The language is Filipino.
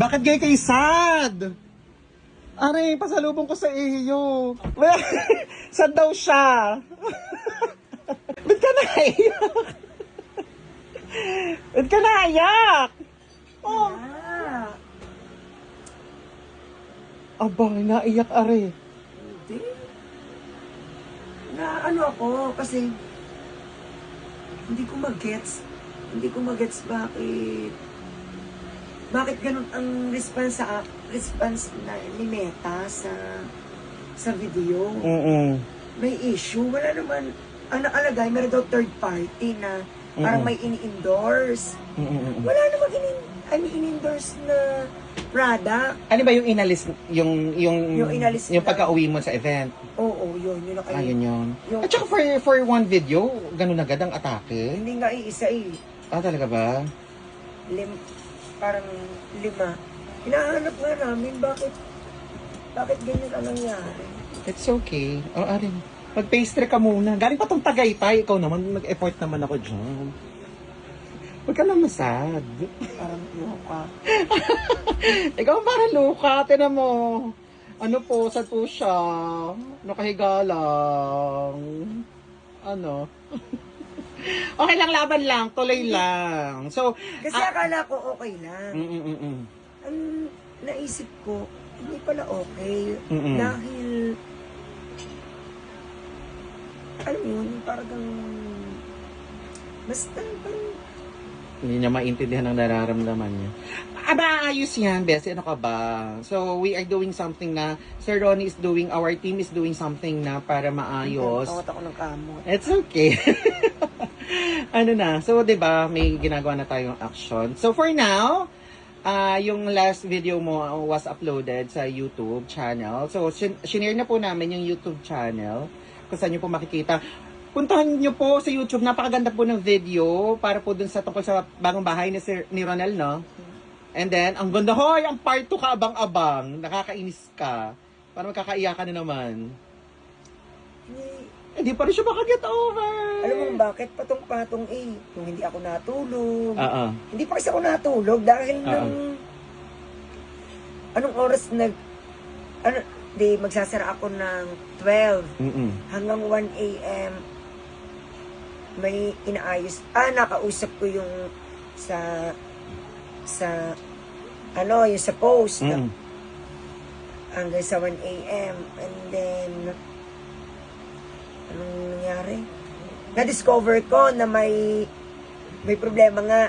Bakit gay kay sad? Aray, pasalubong ko sa iyo. Sad daw siya. Ba't ka naiyak? Ba't ka naiyak? Oh. Aba, naiyak are. Hindi. Na ano ako, kasi hindi ko magets. Hindi ko magets bakit ganun ang response na ni Meta sa video. May issue. Wala naman. Ang nakalagay, meron daw third party na parang may ini-endorse. Wala namang ini-endorse na product. Ano ba yung inalis, yung inalis yung na- pagka-uwi mo sa event? Oo, yun. Yun na kayo. Ayun yun. Yung- At saka for one video, ganun agad ang atake? Hindi nga iisa eh. Ah, talaga ba? Parang 5. Hinahanap nga namin bakit ganyan ang nangyari. It's okay. O, arin. Mag-pastry ka muna. Galing pa tong Tagaytay. Ikaw naman, nag-effort naman ako dyan. Huwag ka lang masad. Parang luka. Ikaw parang luka. Tinan mo. Ano po, sad po siya. Nakahiga lang. Ano? Okay lang, laban lang. Tuloy lang. So, Kasi akala ko okay lang. mm. Ang naisip ko, hindi pala okay. Mm-mm. Dahil, alam mo yun, parang, basta, parang, Hindi niya maintindihan ang nararamdaman niya. Aba, ayos yan, Bessie. Ano ka ba? So, we are doing something na, Sir Ronnie is doing, our team is doing something na para maayos. tawat ako ng kamot. It's okay. Ano na? So, 'di ba, may ginagawa na tayong action. So, for now, yung last video mo was uploaded sa YouTube channel. So, shinare na po namin yung YouTube channel kung saan nyo po makikita. Puntahan nyo po sa YouTube. Napakaganda po ng video para po dun sa tungkol sa bagong bahay ni Ronel, no? And then, ang ganda, hoy, ang part 2 ka abang-abang. Nakakainis ka. Para magkakaiyakan na naman. Hindi pa rin siya makaget over. Alam mo bakit? Patong-patong eh. Kung hindi ako natulog. Oo. Hindi pa kasi ako natulog dahil anong oras magsasara ako ng 12 hanggang 1 a.m. May inaayos. Nakausap ko yung sa yung sa post hanggang sa 1 a.m. And then anong nangyari? Na-discover ko na may problema nga